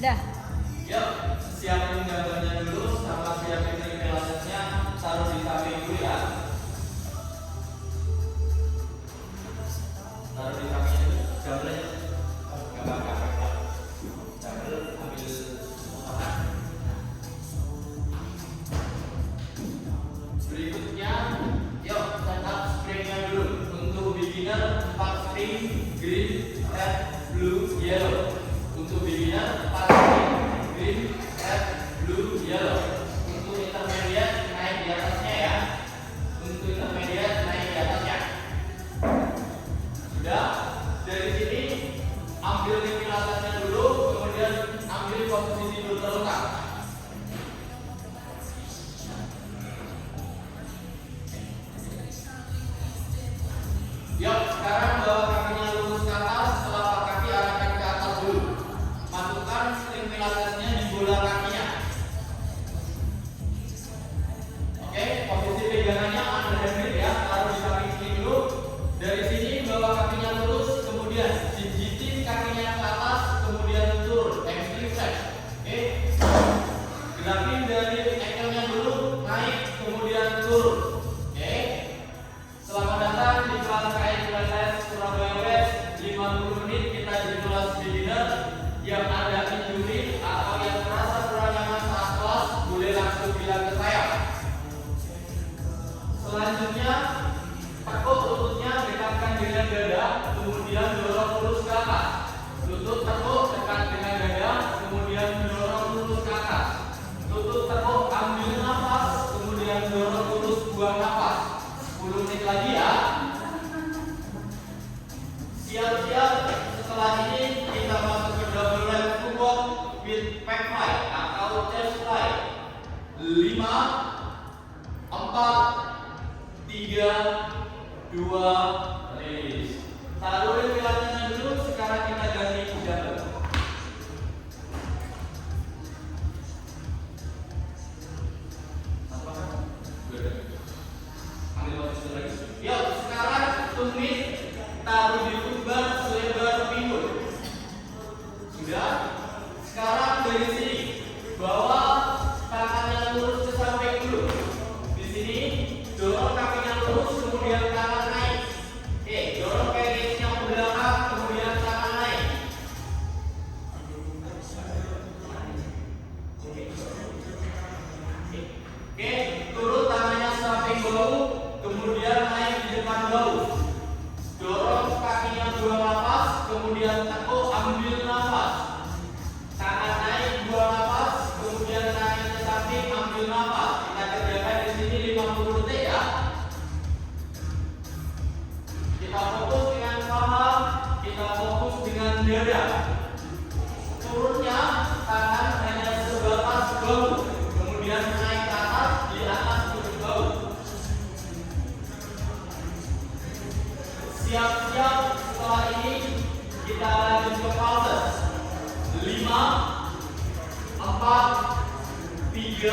Dah. Yuk, siapin gambarnya dulu sama siapin relasnya, taruh di samping dulu ya. Taruh di samping dulu, gambarnya. Gambar. Gambar ambil apa? Berikutnya, yuk setup stringnya dulu. Untuk beginner 4 string, green, red, blue, yellow. Untuk beginner 4 string, green, red, blue, yellow. Untuk intermediate naik di atasnya ya. Untuk intermediate naik di atasnya. Sudah. Dari sini ambil link atasnya dulu, kemudian ambil komposisi dulu terletak. Yuk, sekarang bawa kakinya lurus ke atas, telapak kaki arahkan ke atas dulu. Masukkan string pilatesnya di bola kakinya. Oke, posisi pegangannya under hand grip ya, taruh di samping sini dulu. Dari sini bawa kakinya lurus, kemudian jijitin kakinya ke atas, kemudian turun. Hamstring stretch. Oke, gerakin dari ankle-nya dulu, naik, kemudian turun. Oke, selamat datang di kelas KAI Pilates Surabaya West. 50 menit kita di kelas beginner. Yang ada injury atau yang merasa kurang nyaman saat kelas boleh langsung bilang ke saya. Selanjutnya, tekuk lututnya dekatkan dengan dada, kemudian dorong lurus ke atas. Lutut tekuk dekat dengan dada, kemudian dorong lurus ke atas. Lutut tekuk ambil nafas, kemudian dorong lurus, buang nafas. 10 menit lagi ya. Siap-siap, setelah ini kita masuk ke double leg squat with back fly atau chest fly. 5, 4, 3, 2, release. Taruh pilatesnya dulu, sekarang kita ganti jadwal. Ambil posisi lagi. Yuk, sekarang tumit taruh di lumbar selebar pinggul. Sudah. Sekarang dari sini bawa tangannya lurus ke samping dulu. Di sini dorong kakinya lurus, kemudian tangan naik. Dorong kakinya ke belakang, kemudian tangan naik. Turun tangannya samping bahu, kemudian naik di depan bahu. Dorong kakinya, buang nafas, kemudian tekuk, ambil nafas. Tangan naik, buang nafas, kemudian naik ke samping, ambil nafas. Kita kerjakan di sini 50 detik ya. Kita fokus dengan paha, kita fokus dengan dada. Turunnya tangan hanya sebatas bahu, kemudian naik ke atas, di atas ujung bahu. Siap-siap, setelah ini kita lanjut ke pulses. 5, 4, 3,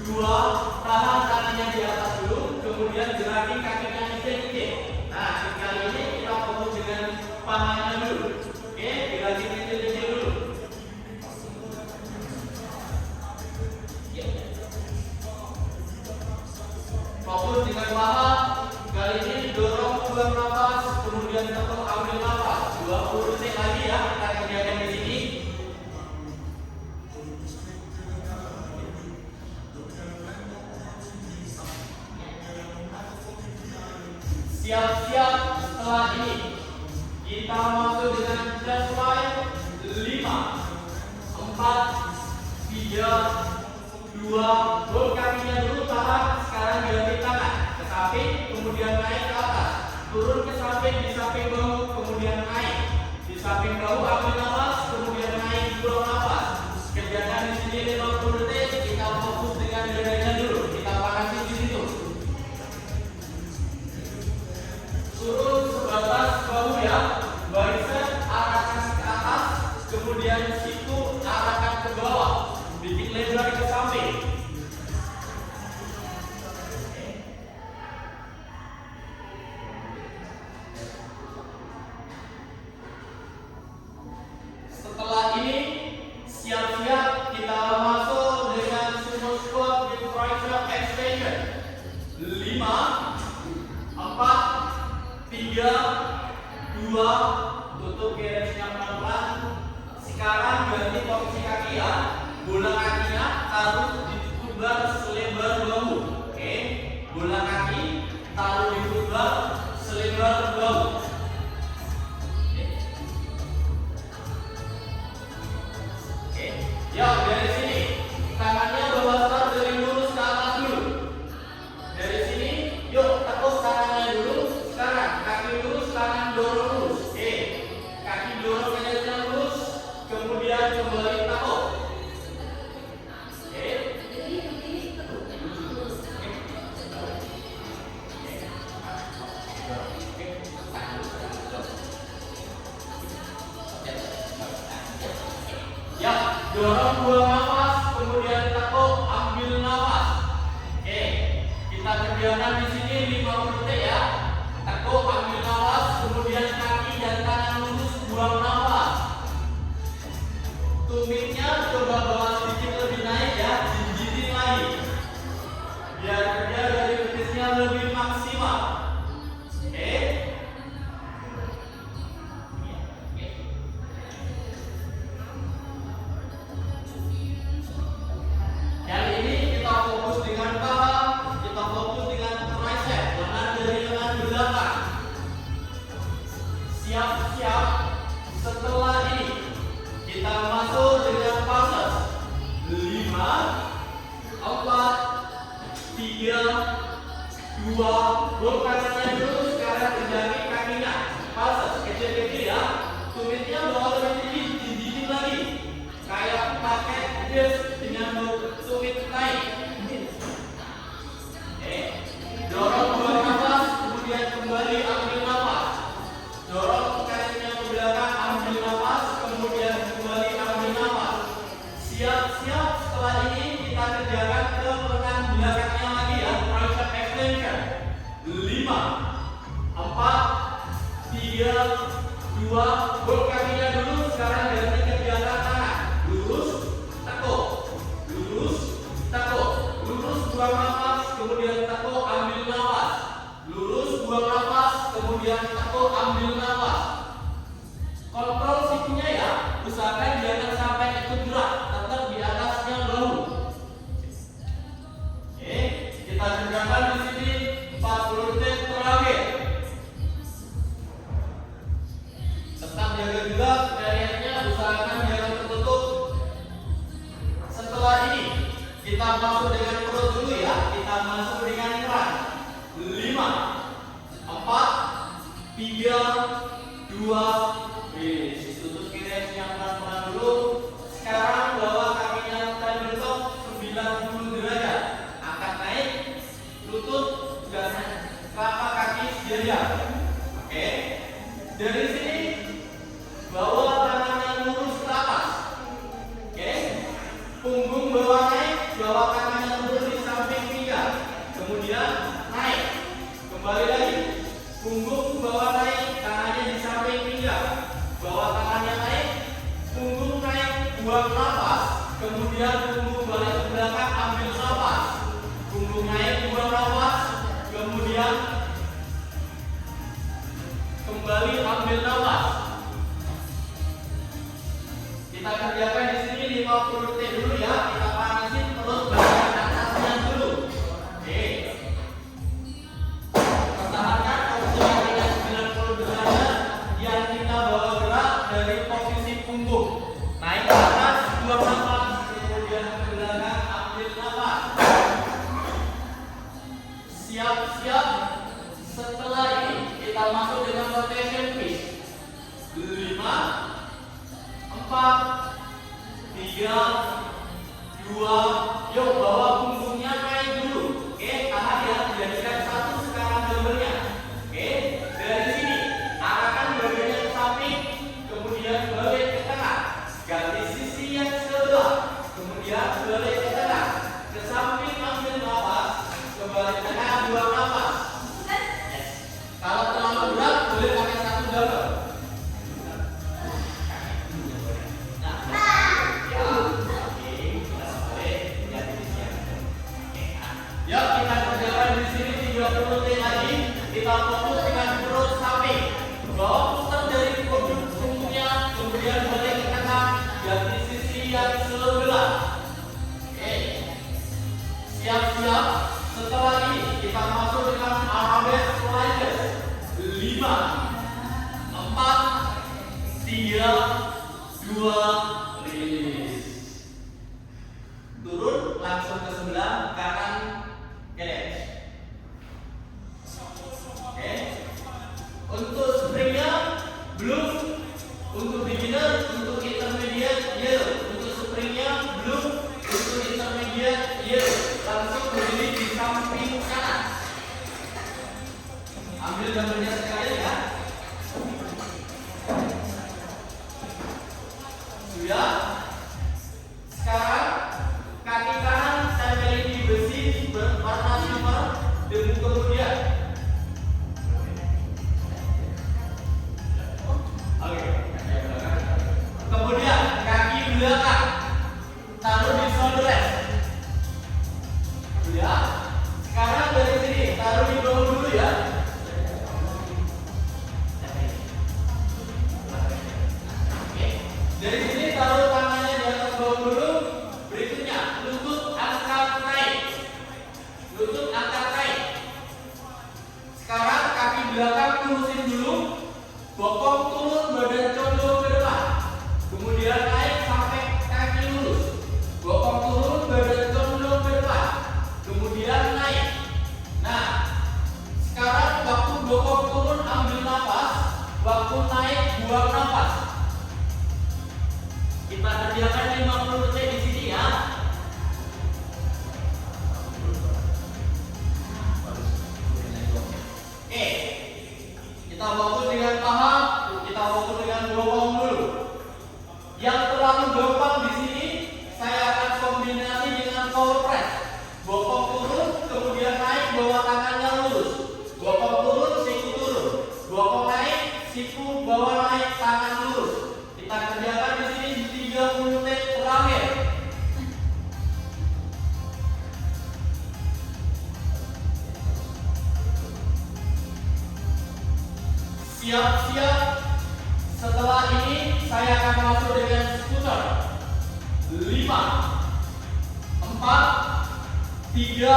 2, tahan tangannya di atas dulu, kemudian gerakin kakinya sedikit. Nah, kali ini kita fokus dengan pahanya dulu. Oke, gerakin sedikit dulu. Fokus dengan paha. Kali ini dorong, buang nafas, kemudian tekuk, ambil nafas. 20 detik lagi ya, kita kerjakan di sini. Siap-siap, setelah ini kita masuk dengan chest fly. 5, 4, 3, 2, hold kakinya dulu, tahan. Sekarang ganti tangan ke samping, kemudian naik ke atas. Turun ke samping, di samping bahu, kemudian naik. Di samping bahu, ambil nafas, kemudian naik, buang nafas. Kerjakan di sini 50 detik. Kita fokus dengan dadanya dulu. Kita panasin di situ. Turun sebatas bahu ya. Bicep arahkan ke atas, kemudian siku arahkan ke bawah. Bikin lebar ke samping. Setelah ini posisi kaki ya. Bola kakinya taruh di footbar selebar bahu. Oke. Bola kaki taruh di footbar selebar bahu. Oke. Ya, dari sini tangannya bawa start dari lurus ke atas dulu. Dari sini, yuk tekuk tangannya dulu. Sekarang kaki lurus, tangan dorong lurus. Oke. Kaki dorong kaki lurus, kemudian kembali tekuk. Oke. Ya, dorong buang nafas, kemudian tekuk, ambil nafas. Oke, kita kerjakan di sini 50 detik ya. Tekuk, ambil nafas, kemudian kaki dan tangan lurus, buang nafas. Tumitnya coba bawa sedikit lebih naik ya, jijitin lagi. Biar kerja dari betisnya lebih maksimal. Oke. Kali ini kita fokus dengan paha, kita fokus dengan tricep, lengan dari lengan belakang. Siap-siap. Setelah ini kita masuk dengan pulses. 5, 4, 3, 2, blok kanannya dulu. Sekarang penjangkit kakinya. Pulses kecil-kecil ya. Tumitnya bawa lebih tinggi, jijitin lagi. Kayak pakai disk dengan tumit naik. Dorong buang nafas, kemudian kembali ambil nafas. Dorong kakinya ke belakang, ambil nafas, kemudian kembali ambil nafas. Siap-siap. Setelah ini kita kerjakan ke lengan belakangnya lagi ya, tricep extension. 5, 4, 3, 2, blok kakinya dulu. Sekarang ganti kerjaan tangan. Lurus, tekuk, lurus, tekuk, lurus, buang nafas, kemudian tekuk, ambil nafas. Lurus, buang nafas, kemudian tekuk, ambil nafas. Kontrol sikunya ya, usahakan jangan sampai ikut gerak, tetap di atasnya bahu. Oke, kita kerjakan di sini 40 detik terakhir. Tetap jaga juga dayanya, usahakan jangan tertutup. Setelah ini kita masuk dengan perut dulu ya. Kita masuk dengan keras. 5, 4, 3, 2, tutup kiri yang pelan-pelan dulu. Sekarang bawa kakinya tabletop 90 derajat. Angkat naik, lutut dan telapak kaki sejajar. Oke. Dari sini bawa tangannya lurus ke atas. Oke. Punggung bawa naik, bawa tangannya lurus di samping pinggang. Kemudian naik. Kembali lagi. Punggung bawa naik, tangannya di samping pinggang. Bawa tangannya naik, punggung naik, buang nafas. Kemudian punggung balik ke belakang, ambil nafas. Punggung naik, buang nafas. Kemudian kembali ambil nafas. Kita kerjakan di sini 50 detik dulu ya. Kita panasin terus bagian atasnya dulu. Oke. Pertahankan posisi kakinya 90 derajat yang kita bawa gerak dari posisi punggung. Naik ke atas, buang nafas, kemudian ke belakang, ambil nafas. Siap-siap. Setelah ini kita masuk dengan rotation twist. 5, 4, 3, 2, yuk bawa punggungnya naik dulu. Oke, tahan ya, jadikan satu sekarang gambarnya. Oke, dari sini arahkan badannya ke samping, kemudian balik ke tengah. Ganti sisi yang sebelah, kemudian balik ke tengah. Ke samping ambil nafas, kembali ke tengah, buang nafas. Yes. Kalau terlalu berat boleh pakai satu gambar. Ya, kita kerjakan di sini Setelah ini kita masuk dengan alfabet selanjutnya. 5, 4, 3, 2, rilis. Turun langsung ke sebelah kanan catch. Oke. Untuk springnya belum. Untuk beginner, untuk intermediate, yellow. Untuk springnya belum. Untuk intermediate, yellow. Langsung berdiri di samping kanan. Ambil gambarnya sekalian ya. Sudah. Sekarang kaki kanan tempelin di besi berwarna silver dan kemudian kemudian kaki belakang taruh di shoulder rest. Sudah. Sekarang dari sini taruh di bawah dulu ya. Oke. Dari sini taruh tangannya di atas bawah dulu. Berikutnya lutut angkat naik. Lutut angkat naik. Sekarang kaki belakang lurusin dulu. Bokong turun, badan condong ke depan. Kemudian naik sampai kaki lurus. Bokong turun, badan condong ke depan. Kemudian naik. Nah, sekarang waktu bokong turun ambil nafas, waktu naik buang nafas. Kita kerjakan 50 detik di sini ya. Oke. Kita fokus dengan paha, kita fokus dengan bokong dulu. Yang terlalu gampang di sini saya akan kombinasi dengan power press. Bokong turun, kemudian naik, bawa tangannya lurus. Bokong turun, siku turun. Bokong naik, siku bawa naik, tangan lurus. Kita kerjakan di sini di 30 menit terakhir. Siap-siap. Setelah ini saya akan masuk dengan skuter. 5, 4, 3,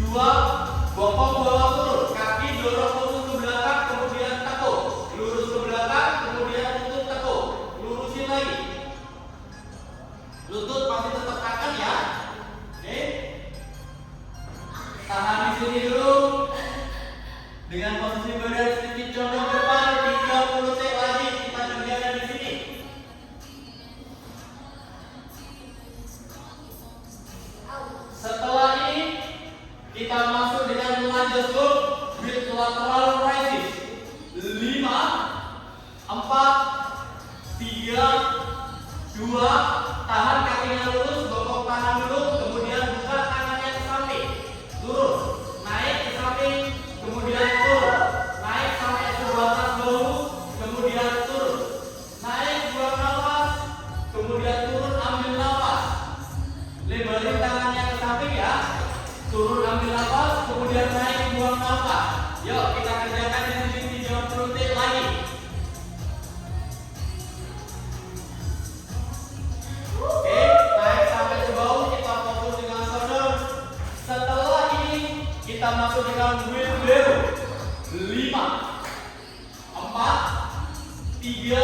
2, bokong bawa turun. Kaki dorong lurus ke belakang, kemudian tekuk. Lurus ke belakang, kemudian lutut tekuk. Lurusin lagi. Lutut masih tetap akan ya. Oke. Tahan di sini dulu. Dengan posisi badan sedikit condong ke depan, 30 detik lagi kita kerjakan di sini. Setelah ini kita masuk dengan lunges loop with lateral raises. 5, 4, 3, 2, tahan kakinya lurus, bokong tangan dulu, kemudian buka tangannya ke samping, turun, naik ke samping, kemudian turun, naik sampai sebatas bahu, kemudian turun, naik buang nafas, kemudian turun ambil nafas, lebarin tangannya ke samping ya, turun ambil nafas, kemudian naik buang nafas. Yuk kita kerjakan di sini 30 detik lagi. Oke, naik sampai ke bahu, kita fokus dengan shoulder. Setelah ini kita masuk dengan wheelbarrow. 5, 4, 3,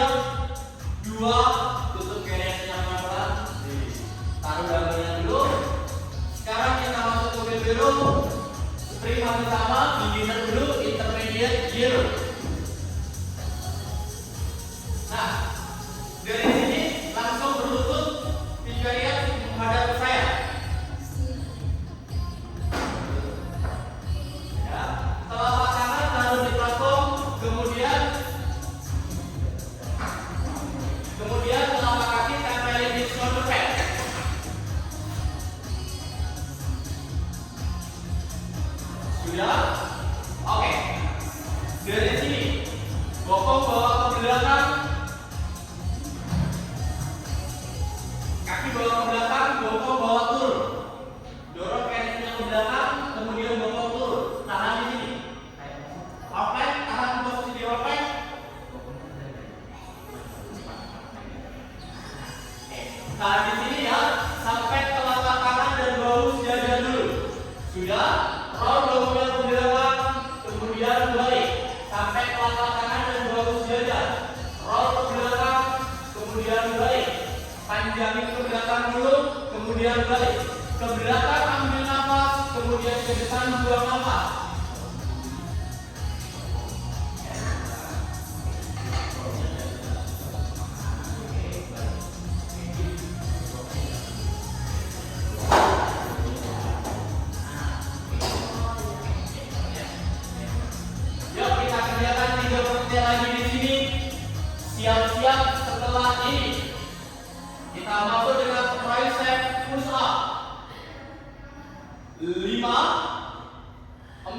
2, tutup keresnya pelan-pelan. Taruh gambarnya dulu. Sekarang kita masuk ke wheelbarrow. Spring masih sama, beginner dulu, intermediate, yellow. Nah, dari sini langsung berlutut, kalian menghadap ke saya. Ya, telapak tangan taruh di platform, kemudian telapak kaki tempelin di shoulder pad. Sudah? Oke. Dari sini, bokong bawa ke belakang, kaki bawa ke belakang, bokong bawa turun. Dorong kakinya ke belakang, kemudian bokong turun. Tahan di sini. Outline, tahan posisi di outline. Tahan di sini ya, sampai telapak tangan dan bahu sejajar dulu. Sudah, roll baunya ke belakang, kemudian balik sampai telapak tangan dan bahu sejajar. Roll ke belakang, kemudian balik. Panjangin ke belakang dulu, kemudian balik. Ke belakang ambil nafas, kemudian ke depan buang nafas. Lagi di sini, siap-siap setelah ini kita masuk dengan tricep push up. 5, 4,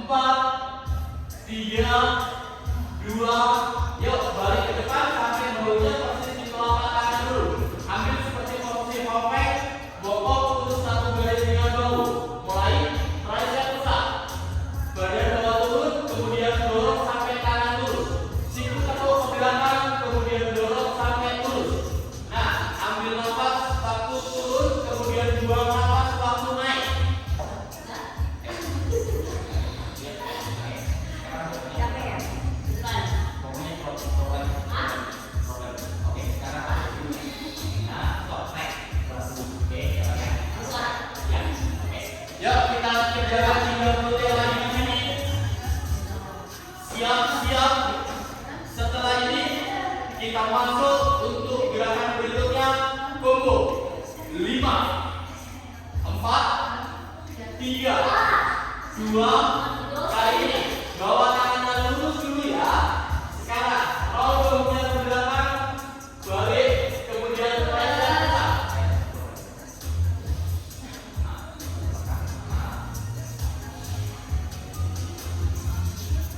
3, 2, yuk balik ke depan sampai baunya persis di telapak tangan dulu. Ambil seperti posisi popek, bokok terus satu garis dengan bahu. Mulai tricep push up. Badan bawah turun, kemudian dorong sampai tangan lurus. Siku tekuk ke belakang, kemudian dorong sampai lurus. Nah, ambil nafas waktu turun, kemudian buang nafas waktu naik. Yuk kita kerjakan 30 detik lagi di sini. Siap-siap. Setelah ini kita masuk untuk gerakan berikutnya, combo. 5, 4, 3, 2. Kali ini bawa tangan lurus dulu ya. Sekarang roll bahunya ke belakang, balik, kemudian tricep push up.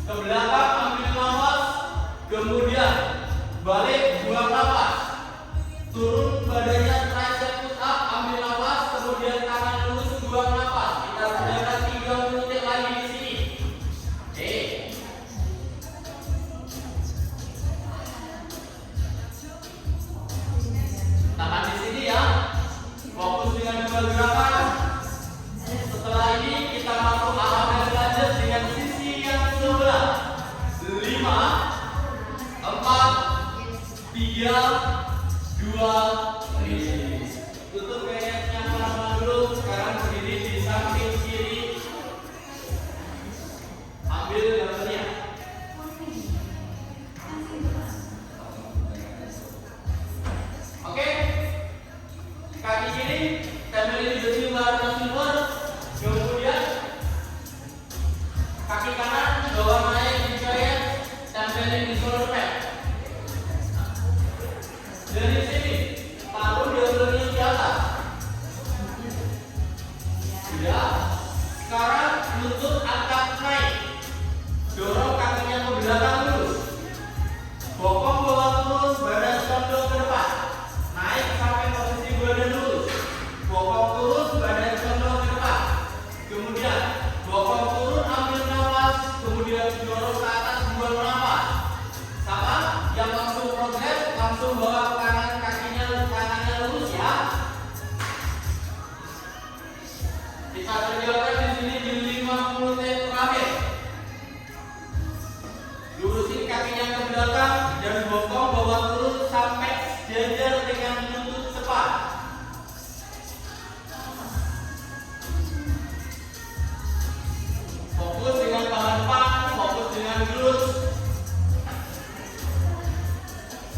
Ke belakang ambil nafas, kemudian balik buang nafas. Turun badannya tricep push up, ambil nafas, kemudian tangan lurus buang nafas. Kita kerjakan 30 detik lagi di sini. Oke. Tahan di sini ya. Fokus dengan dua gerakan. Setelah ini kita masuk arah derajat dengan sisi yang sebelah. 5, 4, 3, 2, release. Tutup kayaknya pelan-pelan dulu. Sekarang berdiri di samping kiri. Ambil gambarnya. Oke. Kaki kiri tempelin di silver dan silver. Kemudian kaki kanan bawa naik di giant, tempelin di shoulder pad. Dari sini taruh double-nya di atas. Sudah. Sekarang lutut angkat naik. Dorong kakinya ke belakang lurus. Bokong bawah terus, badan condong ke depan. Naik sampai posisi badan lurus. Bokong turun, badan condong ke depan. Kemudian bokong turun, ambil nafas, kemudian dorong ke atas, buang nafas. Sama, yang langsung progres, langsung bawa kanan kakinya, tangannya lurus ya. Kita kerjakan di sini di 50 detik terakhir. Lurusin kakinya ke belakang dan bokong bawa terus sampai sejajar dengan lutut depan. Fokus dengan tahan pang, fokus dengan glutes.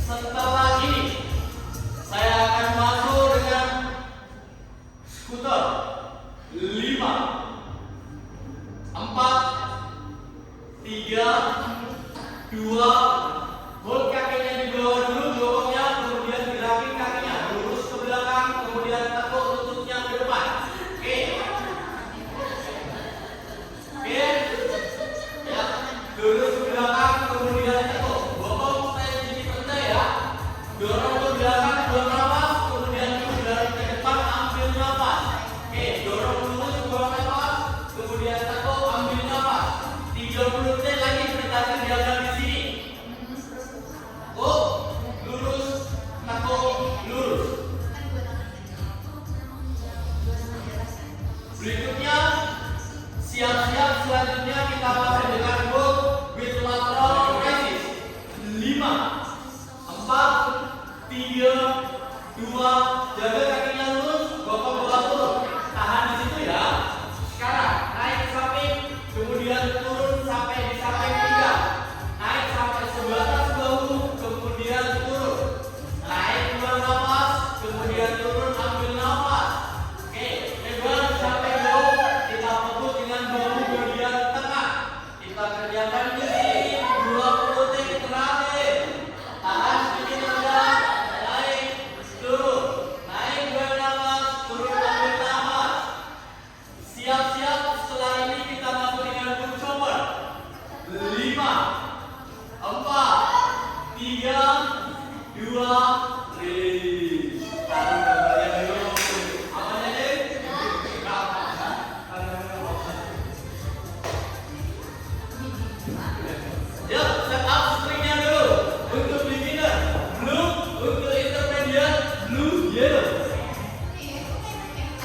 Setelah ini saya akan masuk dengan skuter. 5, 4, 3, 2. Hold kakinya di bawah dulu, bokongnya, kemudian gerakin kakinya lurus ke belakang.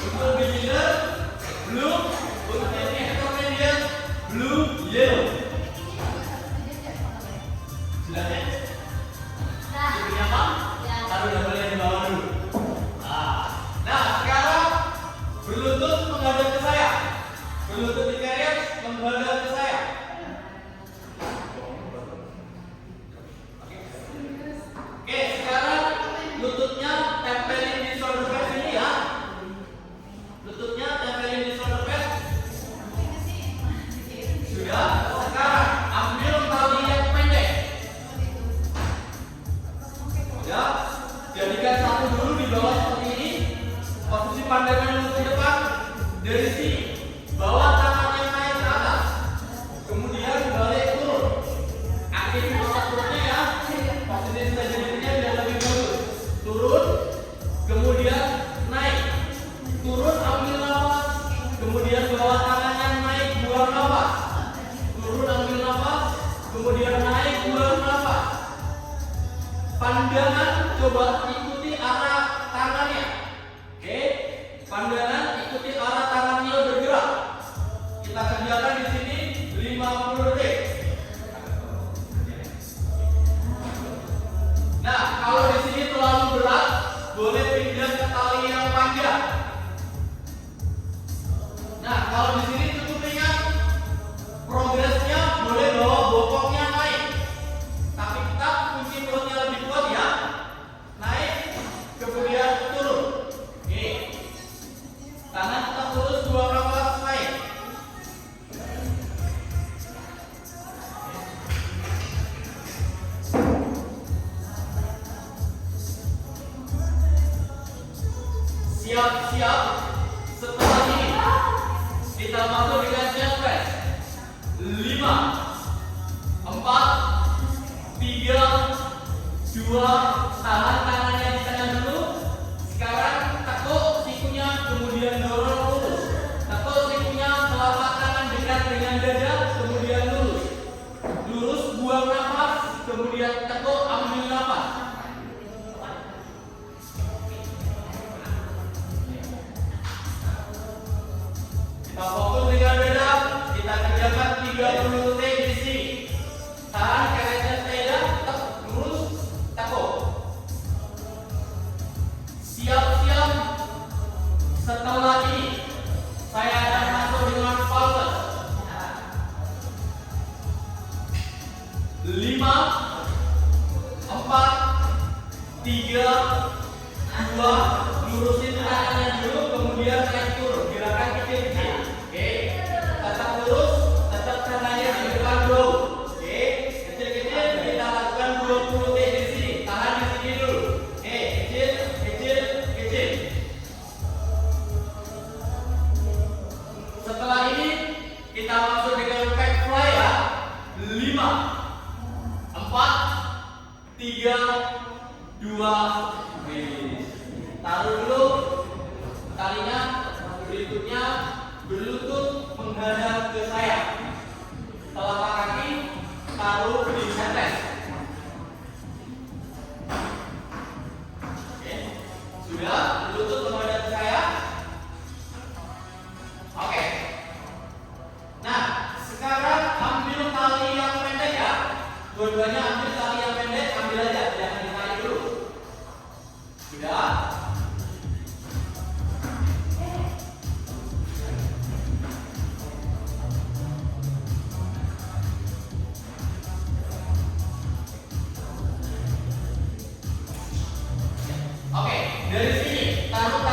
Untuk beginner, blue. Untuk intermediate, blue, yellow. Sudah ya? Ini apa? Taruh double di bawah dulu. Nah, sekarang berlutut menghadap ke saya. Berlutut di carrier menghadap ke saya. Oke, sekarang lututnya tempelin di shoulder pad ini ya. Lututnya tempelin di shoulder pad. Sudah. Sekarang ambil tali yang pendek. Ya, jadikan satu dulu di bawah seperti ini. Posisi pandangan lutut depan dari sini. Bawa tangannya naik ke atas. Kemudian balik turun. Aktifin otot perutnya ya. Posisi stabilitasnya biar lebih bagus. Turun, kemudian naik. Turun, ambil nafas. Kemudian bawa tangannya naik, buang nafas. Turun, ambil nafas. Kemudian naik, buang nafas. Pandangan coba ikuti arah tangannya. Oke, pandangan ikuti arah tangannya bergerak. Kita kerjakan di sini 50 detik. Nah, kalau di sini terlalu berat, boleh pindah ke tali yang panjang. Nah, kalau di sini cukup ringan, progresnya boleh bawa bokongnya naik. Tapi tetap kunci perutnya lebih kuat ya. Naik, kemudian turun. Oke. Tangan tetap lurus, buang nafas, naik. Siap-siap. Setelah ini kita masuk dengan chest press. 5, 4, 3, 2, tahan tangannya di sana dulu. Sekarang tekuk sikunya, kemudian dorong lurus. Tekuk sikunya, telapak tangan dekat dengan dada, kemudian lurus. Lurus, buang nafas, kemudian tekuk, ambil nafas. Kita fokus dengan dada. Kita kerjakan 30 detik di sini. Tahan keretnya sepeda, tetap lurus, tekuk. Siap-siap. Setelah ini saya akan masuk dengan pause. 5, 4, 3, 2, lurusin tangannya dulu, kemudian naik turun. Gerakan kecil-kecil. Oke, tetap lurus, tetap tangannya di depan dulu. Oke, kecil-kecil kita lakukan 20 detik di sini. Tahan di sini dulu. Oke, kecil, kecil, kecil. Setelah ini kita masuk dengan back fly ya. 5, 4, 3, 2, taruh dulu talinya. Berikutnya berlutut menghadap ke saya. Telapak kaki taruh di headrest. Oke, sudah berlutut menghadap ke saya. Oke. Nah, sekarang ambil tali yang pendek ya. Dua-duanya ambil tali yang pendek, ambil aja, jangan ditarik dulu. Sudah. Oke, dari sini taruh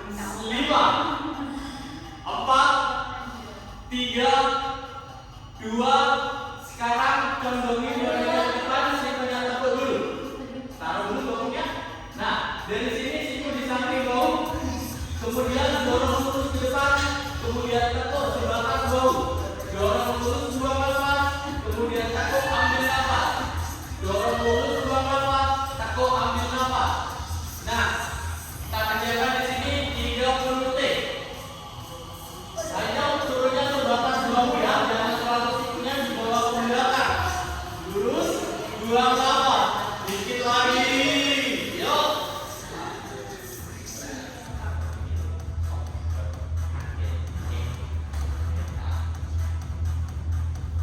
5, 4, 3, 2. Sekarang condongin badannya ke depan, sikunya tepuk dulu. Taruh dulu baunya. Nah, dari sini siku di samping bau, kemudian dorong lurus ke depan, kemudian tekuk sebatas bau. Dorong lurus, buang nafas, kemudian tekuk ambil nafas. Dorong lurus, buang nafas, tekuk ambil nafas. Nah, kita kerjakan di sini 30 detik. Hanya turunnya sebatas bau ya, jangan terlalu sikunya dibawa ke belakang. Lurus, buang nafas, dikit lagi. Yuk.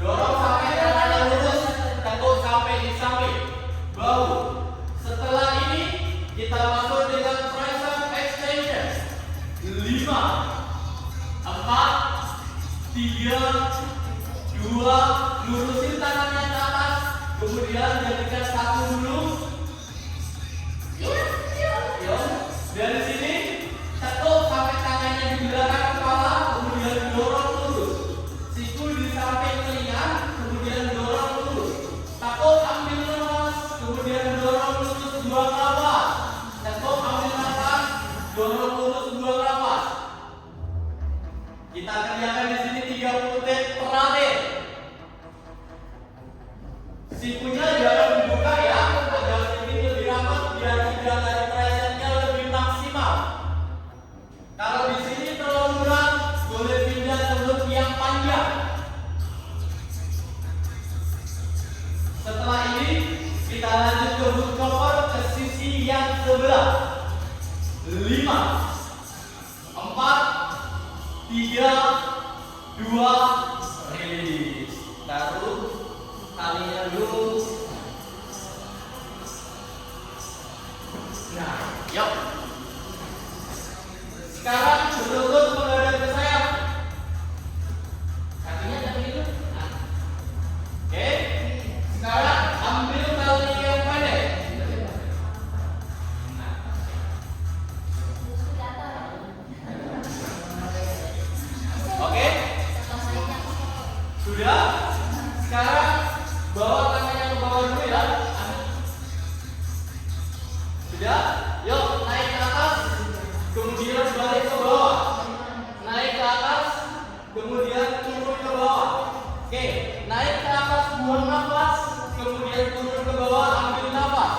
Dorong sampai tangannya lurus, tekuk sampai di samping. Bau. Setelah ini kita masuk dengan tricep extension. 5, 4, 3, 2. Lurusin tangannya ke atas, kemudian jadikan satu dulu. Yuk. Dari sini tekuk sampai tangannya di belakang kepala, kemudian dorong lurus. Siku di samping telinga, kemudian dorong lurus. Tekuk ambil nafas, kemudian dorong lurus, buang nafas. Tekuk ambil nafas, dorong lurus, buang nafas. Kita kerjakan di sini 30 detik terakhir. Sikunya jangan dibuka ya, agar sini lebih rapat biar tidak dari tricepnya lebih maksimal. Kalau di sini terlalu berat, boleh pindah ke loop yang panjang. Setelah ini kita lanjut ke hook cover ke sisi yang sebelah. 5, 4, 3, 2. Rilis. Taruh talinya dulu. Nah, yuk. Sekarang berlutut menghadap ke saya. Kakinya jangan gitu. Nah. Oke. Sekarang ambil tali yang pendek. Nah. Oke. Sudah. Sekarang bawa tangannya ke bawah dulu ya. Sudah. Yuk naik ke atas, kemudian balik ke bawah. Naik ke atas, kemudian turun ke bawah. Oke, naik ke atas, buang nafas, kemudian turun ke bawah, ambil nafas.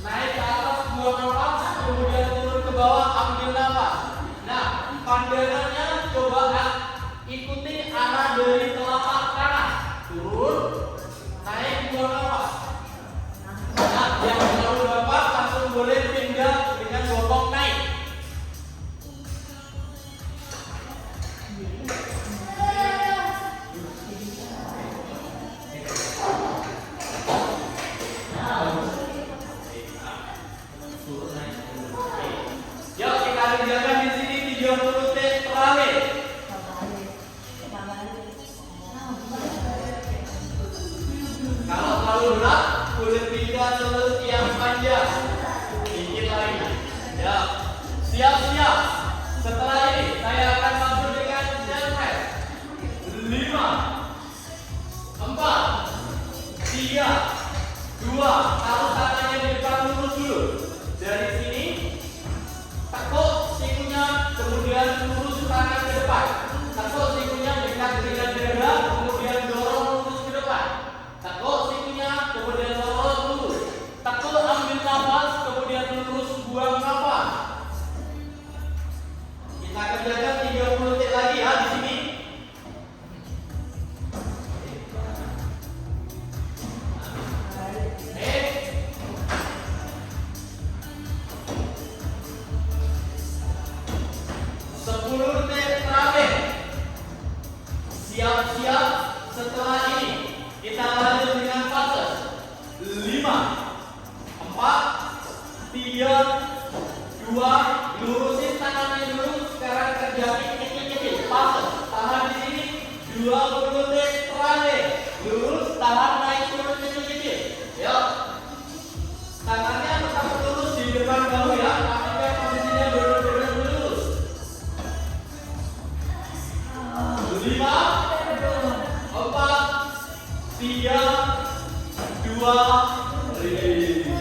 Naik ke atas, buang nafas, kemudian turun ke bawah, ambil nafas. Nah, pandangannya coba ikuti arah dari telapak kanan. Turun, naik, buang nafas. Nah, yang terlalu dapat langsung boleh pindah dengan bokong naik. Yuk kita kerjakan di sini 30 detik terakhir. Kalau terlalu berat, boleh pindah ke loop yang panjang. Dikit lagi. Ya, siap-siap. Setelah ini saya akan masuk dengan jump press. 5, 4, 3, 2. Taruh tangannya di depan, lurus dulu. Dari sini tekuk sikunya, kemudian lurus tangan ke depan. Tekuk sikunya dekat dengan dada, kemudian dorong lurus ke depan. Tekuk sikunya, kemudian dorong lurus. Tekuk ambil nafas, kemudian lurus, buang nafas. Kita kerjakan 30 detik lagi ya di sini. Siap-siap. Setelah ini kita lanjut dengan fase 5, 4, 3, 2. Lurusin tangannya dulu. Sekarang kerjain kecil-kecil. Fase. Tahan di sini 20 detik terakhir. Lurus, tahan, naik, turun kecil-kecil. Yuk. Tangannya tetap lurus di depan bahu ya. Tapi posisinya benar-benar lurus. 3, 2, release.